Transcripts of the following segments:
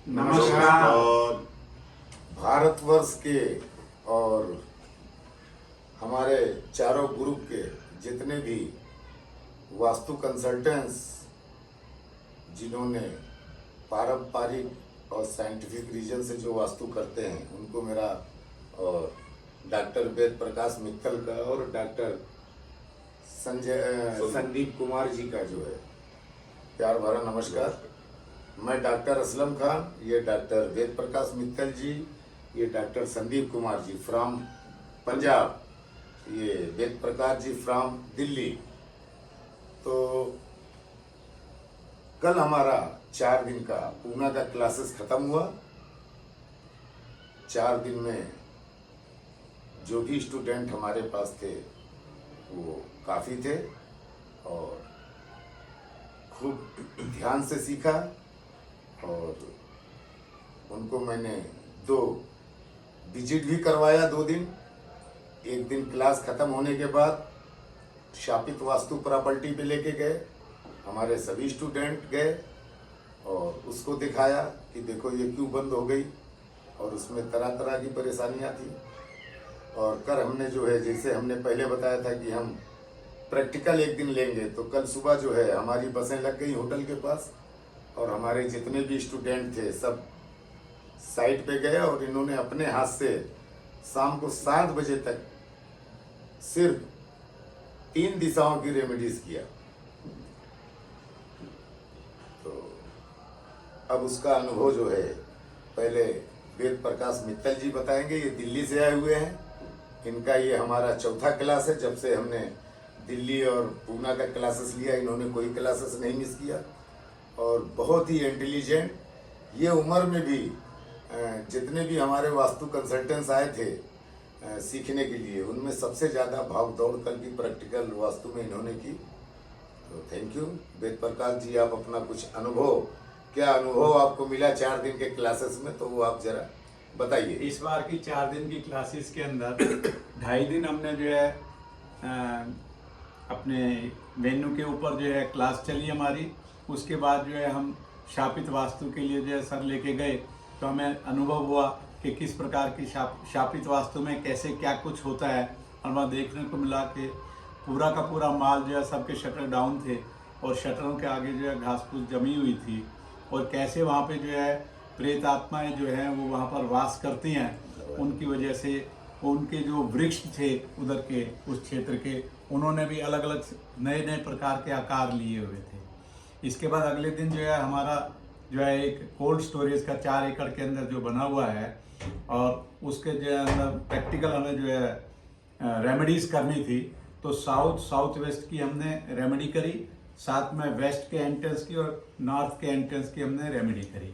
नमस्कार। भारतवर्ष के और हमारे चारों ग्रुप के जितने भी वास्तु कंसल्टेंट्स जिन्होंने पारंपरिक और साइंटिफिक रीजन से जो वास्तु करते हैं उनको मेरा और डॉक्टर वेद प्रकाश मित्तल का और डॉक्टर संदीप कुमार जी का जो है प्यार भरा नमस्कार। मैं डॉक्टर असलम खान, ये डॉक्टर वेद प्रकाश मित्तल जी, ये डॉक्टर संदीप कुमार जी फ्रॉम पंजाब, ये वेद प्रकाश जी फ्रॉम दिल्ली। तो कल हमारा 4 दिन का पूना का क्लासेस खत्म हुआ। 4 दिन में जो भी स्टूडेंट हमारे पास थे वो काफ़ी थे और खूब ध्यान से सीखा और उनको मैंने 2 विजिट भी करवाया 2 दिन। एक दिन क्लास ख़त्म होने के बाद शापित वास्तु प्रॉपर्टी पे लेके गए, हमारे सभी स्टूडेंट गए और उसको दिखाया कि देखो ये क्यों बंद हो गई और उसमें तरह तरह की परेशानियां थी। और कल हमने जो है, जैसे हमने पहले बताया था कि हम प्रैक्टिकल एक दिन लेंगे, तो कल सुबह जो है हमारी बसें लग गई होटल के पास और हमारे जितने भी स्टूडेंट थे सब साइट पे गए और इन्होंने अपने हाथ से शाम को 7 बजे तक सिर्फ 3 दिशाओं की रेमेडीज किया। तो अब उसका अनुभव जो है पहले वेद प्रकाश मित्तल जी बताएंगे। ये दिल्ली से आए हुए हैं, इनका ये हमारा चौथा क्लास है। जब से हमने दिल्ली और पूना का क्लासेस लिया इन्होंने कोई क्लासेस नहीं मिस किया और बहुत ही इंटेलिजेंट। ये उम्र में भी जितने भी हमारे वास्तु कंसल्टेंट्स आए थे सीखने के लिए, उनमें सबसे ज़्यादा भाग दौड़ कल की प्रैक्टिकल वास्तु में इन्होंने की। तो थैंक यू वेद प्रकाश जी। आप अपना कुछ अनुभव, क्या अनुभव आपको मिला 4 दिन के क्लासेस में, तो वो आप जरा बताइए। इस बार की 4 दिन की क्लासेस के अंदर 2.5 दिन हमने जो है अपने वेन्यू के ऊपर जो है क्लास चली हमारी। उसके बाद जो है हम शापित वास्तु के लिए जो है सर लेके गए, तो हमें अनुभव हुआ कि किस प्रकार की शापित वास्तु में कैसे क्या कुछ होता है। और वहाँ देखने को मिला कि पूरा का पूरा माल जो है सबके शटर डाउन थे और शटरों के आगे जो है घास फूस जमी हुई थी और कैसे वहाँ पे जो है प्रेत आत्माएँ जो हैं वो वहाँ पर वास करती हैं। उनकी वजह से उनके जो वृक्ष थे उधर के उस क्षेत्र के, उन्होंने भी अलग अलग नए नए प्रकार के आकार लिए हुए थे। इसके बाद अगले दिन जो है हमारा जो है एक कोल्ड स्टोरेज का 4 एकड़ के अंदर जो बना हुआ है और उसके जो अंदर प्रैक्टिकल हमें जो है रेमेडीज़ करनी थी। तो साउथ वेस्ट की हमने रेमेडी करी, साथ में वेस्ट के एंट्रेंस की और नॉर्थ के एंट्रेंस की हमने रेमेडी करी।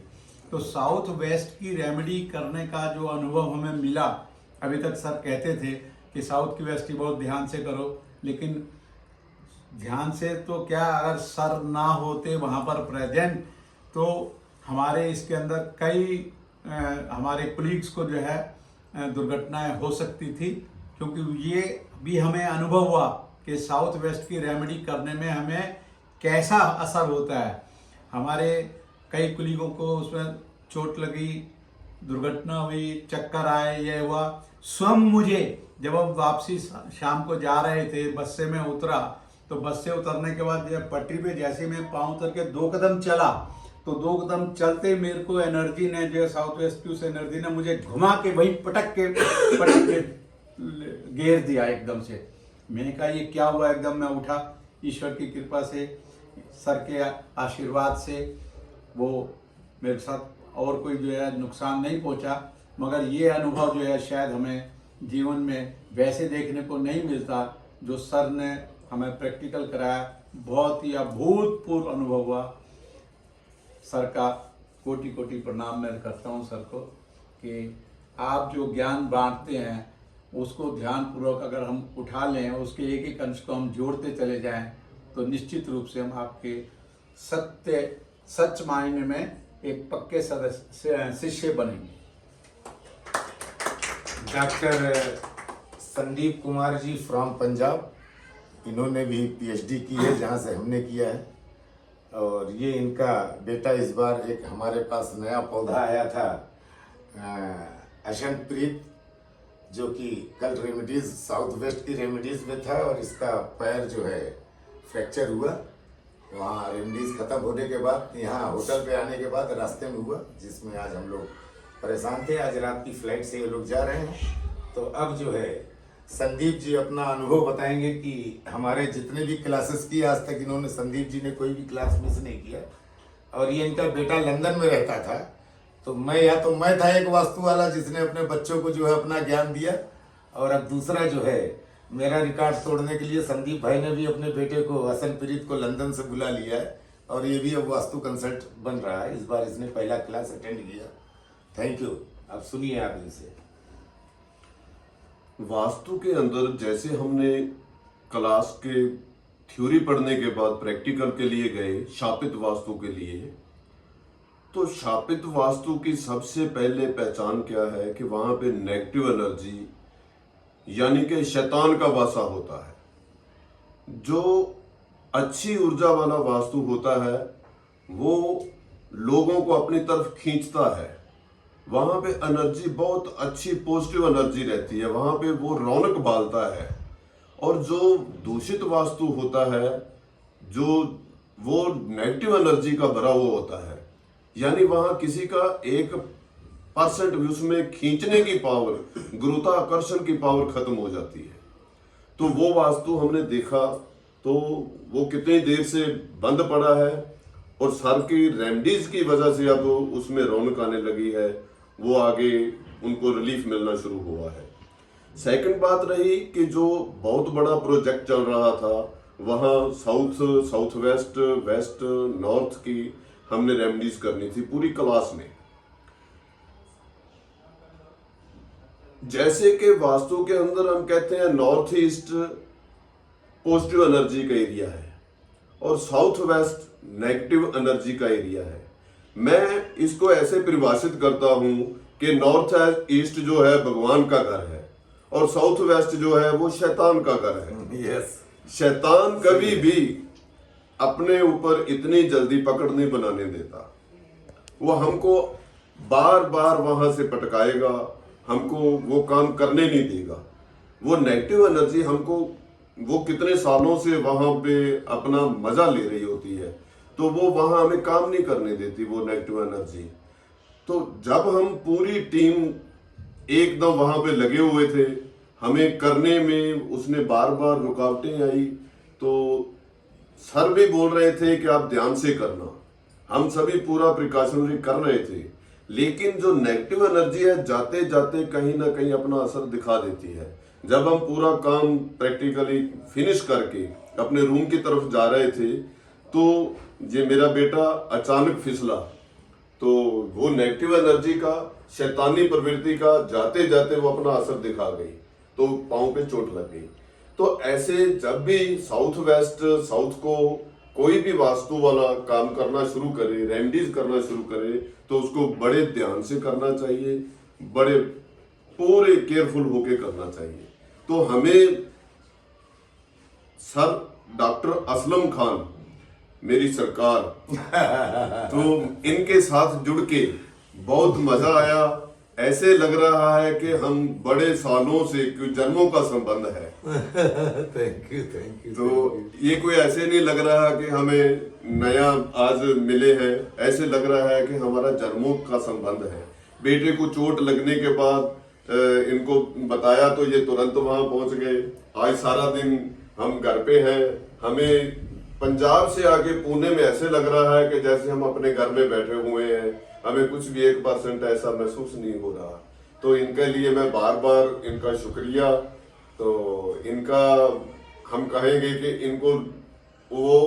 तो साउथ वेस्ट की रेमेडी करने का जो अनुभव हमें मिला, अभी तक सर कहते थे कि साउथ की वेस्ट की बहुत ध्यान से करो, लेकिन ध्यान से तो क्या, अगर सर ना होते वहाँ पर प्रेजेंट तो हमारे इसके अंदर कई हमारे कोलीग्स को जो है दुर्घटनाएं हो सकती थी। क्योंकि ये भी हमें अनुभव हुआ कि साउथ वेस्ट की रेमेडी करने में हमें कैसा असर होता है। हमारे कई कोलीगों को उसमें चोट लगी, दुर्घटना हुई, चक्कर आए, ये हुआ। स्वयं मुझे जब हम वापसी शाम को जा रहे थे, बस से मैं उतरा, तो बस से उतरने के बाद जब पटरी पे जैसे मैं पाँव उतर के 2 कदम चला, तो 2 कदम चलते मेरे को एनर्जी ने जो साउथ वेस्ट की उस एनर्जी ने मुझे घुमा के वहीं पटक के घेर दिया एकदम से। मैंने कहा ये क्या हुआ, एकदम मैं उठा। ईश्वर की कृपा से, सर के आशीर्वाद से वो मेरे साथ और कोई जो है नुकसान नहीं पहुंचा। मगर ये अनुभव जो है शायद हमें जीवन में वैसे देखने को नहीं मिलता जो सर ने हमें प्रैक्टिकल कराया। बहुत ही अभूतपूर्व अनुभव हुआ। सर का कोटि कोटि प्रणाम मैं करता हूँ सर को कि आप जो ज्ञान बांटते हैं उसको ध्यानपूर्वक अगर हम उठा लें, उसके एक एक अंश को हम जोड़ते चले जाएं, तो निश्चित रूप से हम आपके सच मायने में एक पक्के शिष्य बनेंगे। डॉक्टर संदीप कुमार जी फ्रॉम पंजाब, इन्होंने भी पीएचडी की है जहाँ से हमने किया है। और ये इनका बेटा इस बार एक हमारे पास नया पौधा आया था अशंत प्रीत, जो कि कल रेमेडीज साउथ वेस्ट की रेमेडीज में था और इसका पैर जो है फ्रैक्चर हुआ। वहाँ रेमेडीज खत्म होने के बाद यहाँ होटल पे आने के बाद रास्ते में हुआ, जिसमें आज हम लोग परेशान थे। आज रात की फ्लाइट से ये लोग जा रहे हैं। तो अब जो है संदीप जी अपना अनुभव बताएंगे कि हमारे जितने भी क्लासेस किए आज तक इन्होंने, संदीप जी ने कोई भी क्लास मिस नहीं किया। और ये इनका बेटा लंदन में रहता था, तो मैं था एक वास्तु वाला जिसने अपने बच्चों को जो है अपना ज्ञान दिया, और अब दूसरा जो है मेरा रिकॉर्ड तोड़ने के लिए संदीप भाई ने भी अपने बेटे को हसन प्रीत को लंदन से बुला लिया है, और ये भी अब वास्तु कंसल्ट बन रहा है। इस बार इसने पहला क्लास अटेंड किया। Thank you. अब सुनिए आप इनसे। वास्तु के अंदर जैसे हमने क्लास के थ्योरी पढ़ने के बाद प्रैक्टिकल के लिए गए शापित वास्तु के लिए, तो शापित वास्तु की सबसे पहले पहचान क्या है कि वहां पे नेगेटिव एनर्जी यानी कि शैतान का वासा होता है। जो अच्छी ऊर्जा वाला वास्तु होता है वो लोगों को अपनी तरफ खींचता है। वहां पे एनर्जी बहुत अच्छी पॉजिटिव एनर्जी रहती है, वहां पे वो रौनक बालता है। और जो दूषित वास्तु होता है जो वो नेगेटिव एनर्जी का भरा हुआ होता है, यानी वहां किसी का 1% भी उसमें खींचने की पावर, गुरुत्वाकर्षण की पावर खत्म हो जाती है। तो वो वास्तु हमने देखा तो वो कितनी देर से बंद पड़ा है और सर की रेमेडीज की वजह से अब उसमें रौनक आने लगी है, वो आगे उनको रिलीफ मिलना शुरू हुआ है। सेकंड बात रही कि जो बहुत बड़ा प्रोजेक्ट चल रहा था वहाँ साउथ वेस्ट, वेस्ट, नॉर्थ की हमने रेमेडीज करनी थी पूरी क्लास में। जैसे कि वास्तु के अंदर हम कहते हैं नॉर्थ ईस्ट पॉजिटिव एनर्जी का एरिया है और साउथ वेस्ट नेगेटिव एनर्जी का एरिया है। मैं इसको ऐसे परिभाषित करता हूं कि नॉर्थ ईस्ट जो है भगवान का घर है और साउथ वेस्ट जो है वो शैतान का घर है। यस। शैतान कभी भी अपने ऊपर इतनी जल्दी पकड़ नहीं बनाने देता। वो हमको बार बार वहां से पटकाएगा, हमको वो काम करने नहीं देगा। वो नेगेटिव एनर्जी हमको, वो कितने सालों से वहां पे अपना मजा ले रही होती है, तो वो वहां हमें काम नहीं करने देती वो नेगेटिव एनर्जी। तो जब हम पूरी टीम एकदम वहां पे लगे हुए थे, हमें करने में उसने बार बार रुकावटें आई, तो सर भी बोल रहे थे कि आप ध्यान से करना, हम सभी पूरा प्रिकॉशनरी कर रहे थे, लेकिन जो नेगेटिव एनर्जी है जाते जाते कहीं ना कहीं अपना असर दिखा देती है। जब हम पूरा काम प्रैक्टिकली फिनिश करके अपने रूम की तरफ जा रहे थे तो ये मेरा बेटा अचानक फिसला, तो वो नेगेटिव एनर्जी का, शैतानी प्रवृत्ति का जाते जाते वो अपना असर दिखा गई, तो पांव पे चोट लग गई। तो ऐसे जब भी साउथ वेस्ट, साउथ को कोई भी वास्तु वाला काम करना शुरू करे, रेमेडीज करना शुरू करे, तो उसको बड़े ध्यान से करना चाहिए, बड़े पूरे केयरफुल होके करना चाहिए। तो हमें सर डॉक्टर असलम खान, मेरी सरकार, तो इनके साथ जुड़ के बहुत मजा आया। ऐसे लग रहा है कि हम बड़े सालों से, जन्मों का संबंध है। Thank you, thank you. तो ये कोई ऐसे नहीं लग रहा कि हमें नया आज मिले हैं, ऐसे लग रहा है कि हमारा जन्मों का संबंध है। बेटे को चोट लगने के बाद इनको बताया तो ये तुरंत वहां पहुंच गए। आज सारा दिन हम घर पे हैं। हमें पंजाब से आके पुणे में ऐसे लग रहा है कि जैसे हम अपने घर में बैठे हुए हैं, हमें कुछ भी 1% ऐसा महसूस नहीं हो रहा। तो इनके लिए मैं बार बार इनका शुक्रिया, तो इनका हम कहेंगे कि इनको वो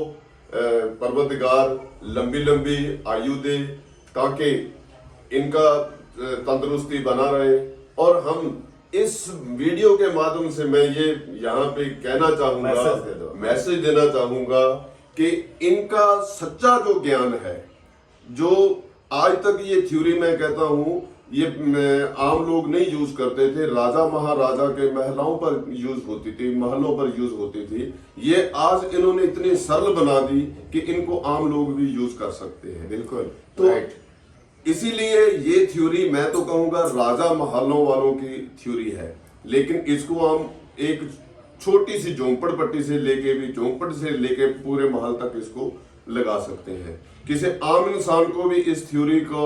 परवरदिगार लंबी लंबी आयु दे ताकि इनका तंदुरुस्ती बना रहे। और हम इस वीडियो के माध्यम से मैं ये यहाँ पे कहना चाहूंगा, मैसेज देना चाहूंगा कि इनका सच्चा जो ज्ञान है, जो आज तक ये थ्योरी मैं कहता हूँ ये आम लोग नहीं यूज करते थे, राजा महाराजा के महलों पर यूज होती थी, महलों पर यूज होती थी। ये आज इन्होंने इतनी सरल बना दी कि इनको आम लोग भी यूज कर सकते हैं। बिल्कुल तो राइट। इसीलिए ये थ्योरी मैं तो कहूंगा राजा महलों वालों की थ्योरी है, लेकिन इसको हम एक छोटी सी झोंपड़पट्टी से लेके भी, झोंपड़ से लेके पूरे महल तक इसको लगा सकते हैं। किसी आम इंसान को भी इस थ्योरी का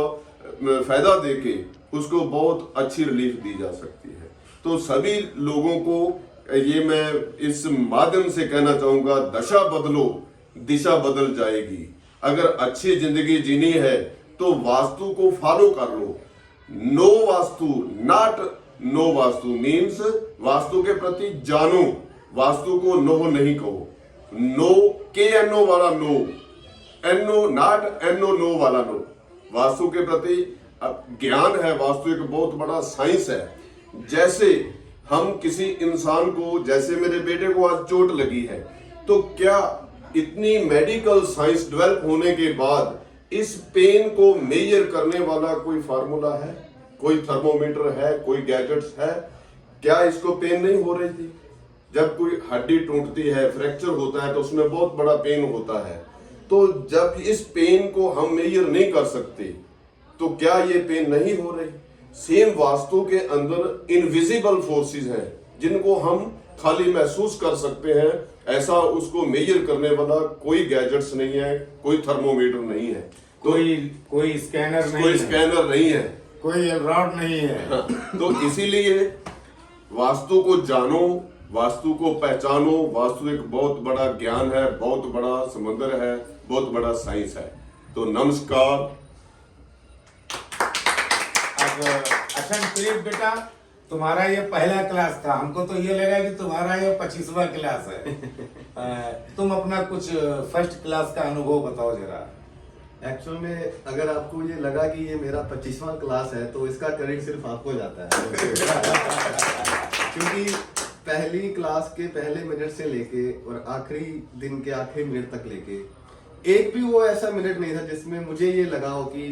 फायदा देके उसको बहुत अच्छी रिलीफ दी जा सकती है। तो सभी लोगों को ये मैं इस माध्यम से कहना चाहूंगा, दशा बदलो दिशा बदल जाएगी। अगर अच्छी जिंदगी जीनी है तो वास्तु को फॉलो कर लो। Know vastu, not no vastu means vastu के प्रति जानो, वास्तु को नो नहीं कहो। नो KNO वाला know, NO not NO no वाला नो। वास्तु के प्रति ज्ञान है, वास्तु एक बहुत बड़ा साइंस है। जैसे हम किसी इंसान को, जैसे मेरे बेटे को आज चोट लगी है, तो क्या इतनी मेडिकल साइंस डेवलप होने के बाद इस पेन को मेजर करने वाला कोई फार्मूला है, कोई थर्मोमीटर है, कोई गैजेट्स है? क्या इसको पेन नहीं हो रही थी? जब कोई हड्डी टूटती है, फ्रैक्चर होता है, तो उसमें बहुत बड़ा पेन होता है। तो जब इस पेन को हम मेजर नहीं कर सकते तो क्या ये पेन नहीं हो रही? सेम वास्तु के अंदर इनविजिबल फोर्सेस हैं जिनको हम खाली महसूस कर सकते हैं। ऐसा उसको मेजर करने वाला कोई गैजेट्स नहीं है, कोई थर्मोमीटर नहीं है, कोई स्कैनर नहीं कोई है, स्कैनर नहीं है, कोई रॉड नहीं है। तो इसीलिए वास्तु को जानो, वास्तु को पहचानो। वास्तु एक बहुत बड़ा ज्ञान है, बहुत बड़ा समंदर है, बहुत बड़ा साइंस है। तो नमस्कार। अब अच्छा प्लीज बेटा, तुम्हारा ये पहला क्लास था, हमको तो ये लगा कि तुम्हारा ये 25वां क्लास है। तुम अपना कुछ फर्स्ट क्लास का अनुभव बताओ जरा। एक्चुअल में अगर आपको ये लगा कि ये मेरा 25वां क्लास है तो इसका क्रेडिट सिर्फ आपको जाता है। क्योंकि पहली क्लास के पहले मिनट से लेके और आखिरी दिन के आखिरी मिनट तक लेके एक भी वो ऐसा मिनट नहीं था जिसमें मुझे ये लगा हो कि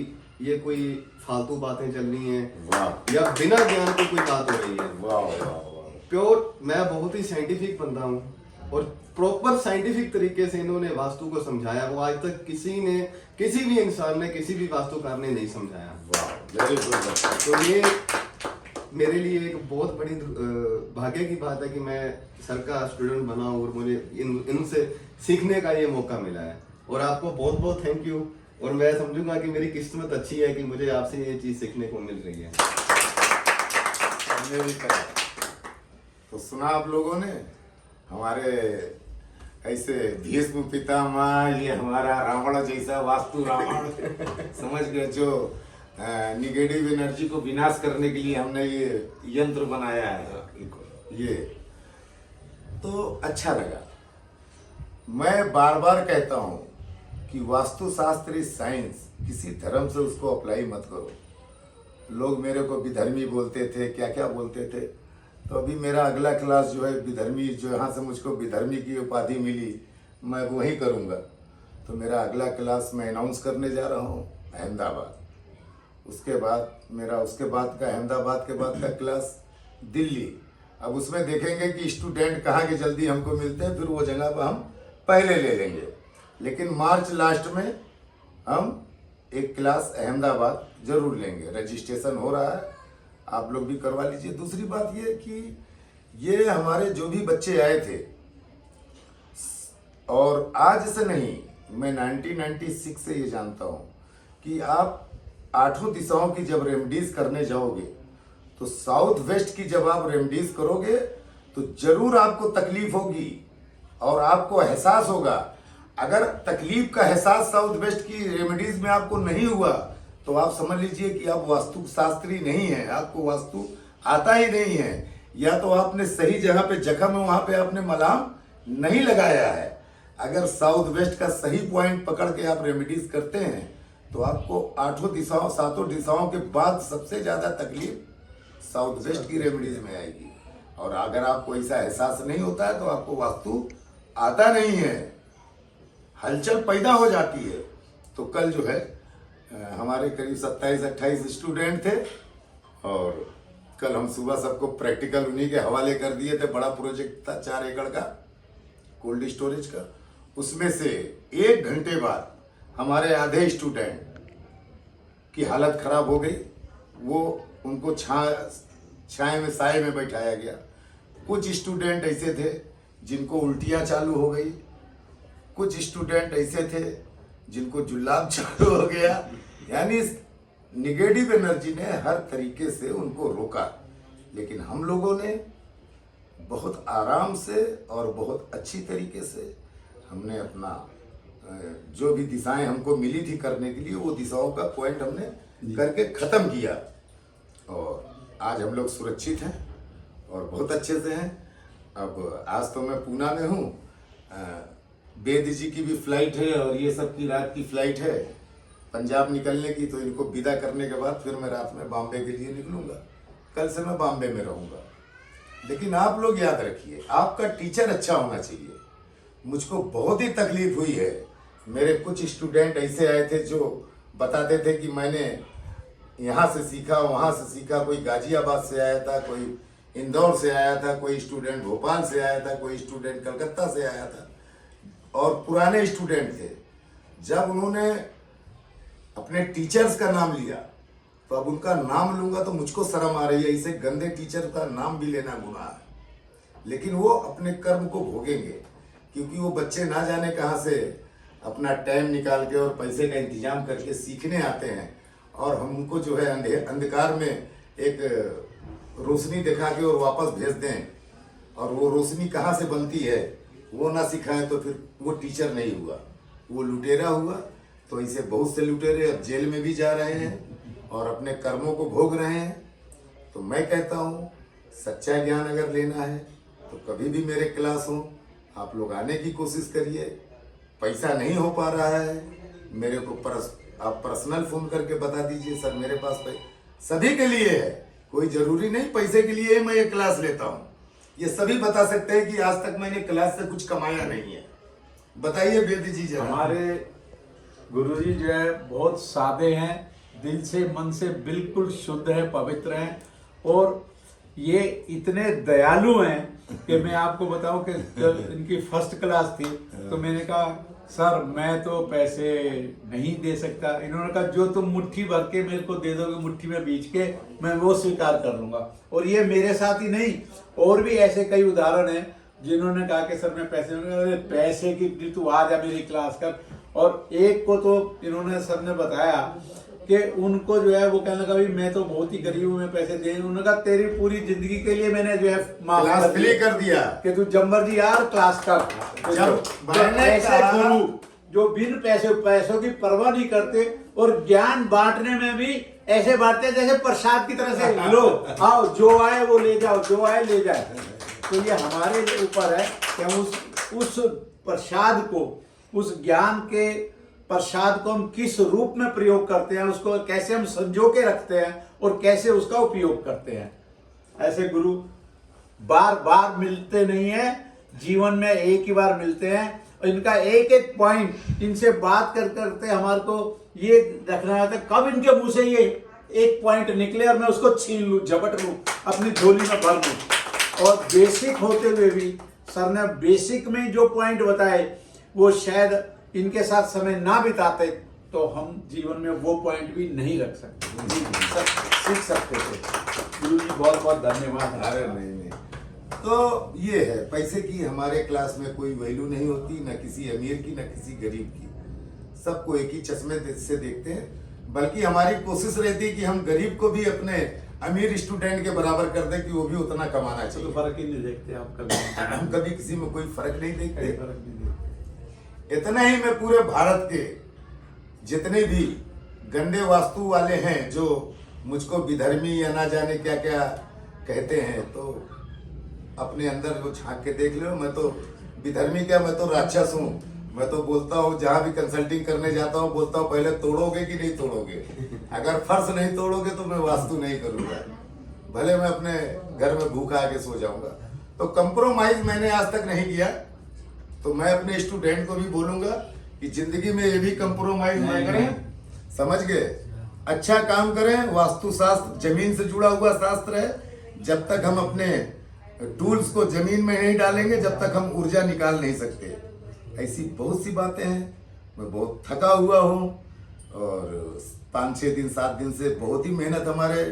ये कोई फालतू बातें चल रही हैं वाह या बिना ज्ञान के कोई बात हो रही है। वाह वाह वाह। प्योर मैं बहुत ही साइंटिफिक बंदा हूँ और प्रॉपर साइंटिफिक तरीके से इन्होंने वास्तु को समझाया। वो आज तक किसी भी इंसान ने, किसी भी वास्तुकार ने नहीं समझाया। वाह वेरी गुड। तो ये मेरे लिए एक बहुत बड़ी भाग्य की बात है कि मैं सर का स्टूडेंट बना हूँ और मुझे इनसे सीखने का ये मौका मिला है। और आपको बहुत बहुत थैंक यू। और मैं समझूंगा कि मेरी किस्मत अच्छी है कि मुझे आपसे ये चीज सीखने को मिल रही है। मेरी तरह तो सुना आप लोगों ने, हमारे ऐसे भीष्म पितामह, ये हमारा रावण जैसा वास्तु रावण समझ गए, जो निगेटिव एनर्जी को विनाश करने के लिए हमने ये यंत्र बनाया है। ये तो अच्छा लगा। मैं बार बार कहता हूँ कि वास्तुशास्त्री साइंस, किसी धर्म से उसको अप्लाई मत करो। लोग मेरे को विधर्मी बोलते थे, क्या क्या बोलते थे। तो अभी मेरा अगला क्लास जो है विधर्मी, जो यहाँ से मुझको विधर्मी की उपाधि मिली, मैं वही करूँगा। तो मेरा अगला क्लास मैं अनाउंस करने जा रहा हूँ अहमदाबाद। उसके बाद का अहमदाबाद के बाद का क्लास दिल्ली। अब उसमें देखेंगे कि स्टूडेंट कहाँ के जल्दी हमको मिलते हैं, फिर वो जगह पर हम पहले ले लेंगे। लेकिन मार्च लास्ट में हम एक क्लास अहमदाबाद जरूर लेंगे। रजिस्ट्रेशन हो रहा है, आप लोग भी करवा लीजिए। दूसरी बात ये कि ये हमारे जो भी बच्चे आए थे, और आज से नहीं, मैं 1996 से ये जानता हूँ कि आप 8 दिशाओं की जब रेमेडीज करने जाओगे तो साउथ वेस्ट की जब आप रेमेडीज करोगे तो जरूर आपको तकलीफ होगी और आपको एहसास होगा। अगर तकलीफ का एहसास साउथ वेस्ट की रेमेडीज में आपको नहीं हुआ तो आप समझ लीजिए कि आप वास्तु शास्त्री नहीं है, आपको वास्तु आता ही नहीं है, या तो आपने सही जगह पे जख्म है वहां पे आपने मलहम नहीं लगाया है। अगर साउथ वेस्ट का सही पॉइंट पकड़ के आप रेमेडीज करते हैं तो आपको 8 दिशाओं 7 दिशाओं के बाद सबसे ज्यादा तकलीफ साउथ वेस्ट की रेमेडीज में आएगी। और अगर आपको ऐसा एहसास नहीं होता है तो आपको वास्तु आता नहीं है, हलचल पैदा हो जाती है। तो कल जो है हमारे करीब 27-28 स्टूडेंट थे और कल हम सुबह सबको प्रैक्टिकल उन्हीं के हवाले कर दिए थे। बड़ा प्रोजेक्ट था 4 एकड़ का कोल्ड स्टोरेज का। उसमें से 1 घंटे बाद हमारे आधे स्टूडेंट की हालत खराब हो गई। वो उनको छाए में साए में बैठाया गया। कुछ स्टूडेंट ऐसे थे जिनको उल्टियां चालू हो गई, कुछ स्टूडेंट ऐसे थे जिनको जुलाब चालू हो गया। यानी निगेटिव एनर्जी ने हर तरीके से उनको रोका, लेकिन हम लोगों ने बहुत आराम से और बहुत अच्छी तरीके से हमने अपना जो भी दिशाएं हमको मिली थी करने के लिए, वो दिशाओं का पॉइंट हमने करके ख़त्म किया। और आज हम लोग सुरक्षित हैं और बहुत अच्छे से हैं। अब आज तो मैं पूना में हूँ, बेद जी की भी फ्लाइट है और ये सब की रात की फ्लाइट है पंजाब निकलने की। तो इनको विदा करने के बाद फिर मैं रात में बॉम्बे के लिए निकलूँगा। कल से मैं बॉम्बे में रहूँगा। लेकिन आप लोग याद रखिए, आपका टीचर अच्छा होना चाहिए। मुझको बहुत ही तकलीफ हुई है। मेरे कुछ स्टूडेंट ऐसे आए थे जो बताते थे कि मैंने यहाँ से सीखा, वहाँ से सीखा। कोई गाजियाबाद से आया था, कोई इंदौर से आया था, कोई स्टूडेंट भोपाल से आया था, कोई स्टूडेंट कलकत्ता से आया था और पुराने स्टूडेंट थे। जब उन्होंने अपने टीचर्स का नाम लिया तो अब उनका नाम लूंगा तो मुझको शर्म आ रही है। इसे गंदे टीचर का नाम भी लेना गुनाह है। लेकिन वो अपने कर्म को भोगेंगे, क्योंकि वो बच्चे ना जाने कहाँ से अपना टाइम निकाल के और पैसे का इंतजाम करके सीखने आते हैं और हम उनको जो है अंधकार में एक रोशनी दिखा के और वापस भेज दें, और वो रोशनी कहाँ से बनती है वो ना सिखाएं तो फिर वो टीचर नहीं हुआ, वो लुटेरा हुआ। तो ऐसे बहुत से लुटेरे अब जेल में भी जा रहे हैं और अपने कर्मों को भोग रहे हैं। तो मैं कहता हूँ, सच्चा ज्ञान अगर लेना है तो कभी भी मेरे क्लास हो, आप लोग आने की कोशिश करिए। पैसा नहीं हो पा रहा है, मेरे को आप पर्सनल फ़ोन करके बता दीजिए, सर मेरे पास सभी के लिए है, कोई ज़रूरी नहीं पैसे के लिए मैं ये क्लास लेता हूँ। ये सभी बता सकते हैं कि आज तक मैंने क्लास से कुछ कमाया नहीं है। बताइए बेदी जी जरा। हमारे गुरुजी जो है बहुत सादे हैं, दिल से मन से बिल्कुल शुद्ध है, पवित्र हैं और ये इतने दयालु हैं कि मैं आपको बताऊं कि जब इनकी फर्स्ट क्लास थी तो मैंने कहा सर मैं तो पैसे नहीं दे सकता। इन्होंने कहा जो तुम मुट्ठी भर के मेरे को दे दोगे, मुट्ठी में बीच के, मैं वो स्वीकार कर लूंगा। और ये मेरे साथ ही नहीं, और भी ऐसे कई उदाहरण हैं जिन्होंने कहा कि सर मैं पैसे की तू आ जा मेरी क्लास कर। और एक को तो इन्होंने सर ने बताया कि उनको जो है वो कहने लगा भाई मैं तो बहुत ही गरीब हूँ, मैं पैसे दे। उन्होंने कहा तेरी पूरी जिंदगी के लिए मैंने जो है क्लास फ्री कर दिया कि तू जम्बर जी यार क्लास कर। ऐसे गुरु जो बिन पैसों की परवाह नहीं करते और ज्ञान बांटने में भी ऐसे बांटते जैसे प्रसाद की तरह से, लो आओ जो आए वो ले जाओ, जो आए ले जाए। तो ये हमारे ऊपर है कि हम उस प्रसाद को, उस ज्ञान के प्रसाद को हम किस रूप में प्रयोग करते हैं, उसको कैसे हम संजो के रखते हैं और कैसे उसका उपयोग करते हैं। ऐसे गुरु बार बार मिलते नहीं है, जीवन में एक ही बार मिलते हैं। और इनका एक एक पॉइंट, इनसे बात करते हमारे को ये रखना आता है कब इनके मुंह से ये एक पॉइंट निकले और मैं उसको छीन लूं, झपट लूं, अपनी झोली में भर लूं। और बेसिक होते हुए भी सर ने बेसिक में जो पॉइंट बताए वो शायद इनके साथ समय ना बिताते तो हम जीवन में वो पॉइंट भी नहीं रख सकते, सीख सकते थे। गुरु जी बहुत बहुत धन्यवाद। अरे नहीं। तो ये है, पैसे की हमारे क्लास में कोई वैल्यू नहीं होती, ना किसी अमीर की ना किसी गरीब की। सबको एक ही चश्मे से देखते हैं। बल्कि हमारी कोशिश रहती है कि हम गरीब को भी अपने अमीर स्टूडेंट के बराबर कर दें कि वो भी उतना कमाना चाहिए। तो फर्क ही नहीं देखते आप कभी। हम कभी किसी में कोई फर्क नहीं देखते। फर्क नहीं देखते। इतना ही मैं पूरे भारत के जितने भी गंदे वास्तु वाले हैं जो मुझको विधर्मी या ना जाने क्या क्या कहते हैं, तो अपने अंदर वो झांक के देख लो। मैं तो विधर्मी क्या, मैं तो राक्षस हूँ। मैं तो बोलता हूँ जहाँ भी कंसल्टिंग करने जाता हूँ बोलता हूँ पहले तोड़ोगे कि नहीं तोड़ोगे। अगर फर्श नहीं तोड़ोगे तो मैं वास्तु नहीं करूँगा, भले मैं अपने घर में भूखा आके सो जाऊँगा। तो कंप्रोमाइज मैंने आज तक नहीं किया। तो मैं अपने स्टूडेंट को भी बोलूँगा कि जिंदगी में ये भी कंप्रोमाइज ना करें समझ गए? अच्छा काम करें, वास्तुशास्त्र जमीन से जुड़ा हुआ शास्त्र है। जब तक हम अपने टूल्स को जमीन में नहीं डालेंगे, जब तक हम ऊर्जा निकाल नहीं सकते। ऐसी बहुत सी बातें हैं। मैं बहुत थका हुआ हूँ और 5-6 दिन 7 दिन से बहुत ही मेहनत हमारे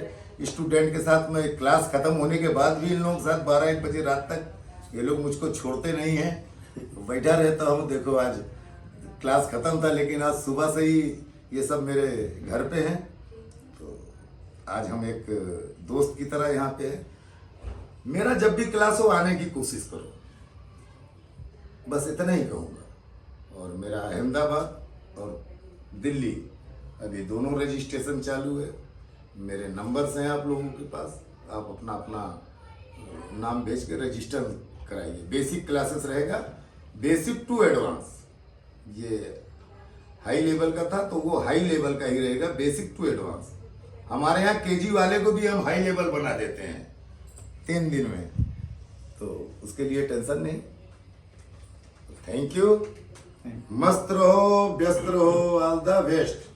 स्टूडेंट के साथ में, क्लास खत्म होने के बाद भी इन लोगों के साथ 12-1 बजे रात तक ये लोग मुझको छोड़ते नहीं हैं। बैठा रहता हूँ। देखो आज क्लास खत्म था, लेकिन आज सुबह से ही ये सब मेरे घर पे हैं। तो आज हम एक दोस्त की तरह यहाँ पे हैं। मेरा जब भी क्लास हो आने की कोशिश करो, बस इतना ही कहूँगा। और मेरा अहमदाबाद और दिल्ली अभी दोनों रजिस्ट्रेशन चालू है। मेरे नंबर्स हैं आप लोगों के पास, आप अपना अपना नाम भेज के रजिस्टर कराइए। बेसिक क्लासेस रहेगा, बेसिक टू एडवांस। ये हाई लेवल का था तो वो हाई लेवल का ही रहेगा, बेसिक टू एडवांस। हमारे यहाँ केजी वाले को भी हम हाई लेवल बना देते हैं 3 दिन में, तो उसके लिए टेंशन नहीं। Thank you. मस्त रहो, व्यस्त रहो, ऑल द बेस्ट।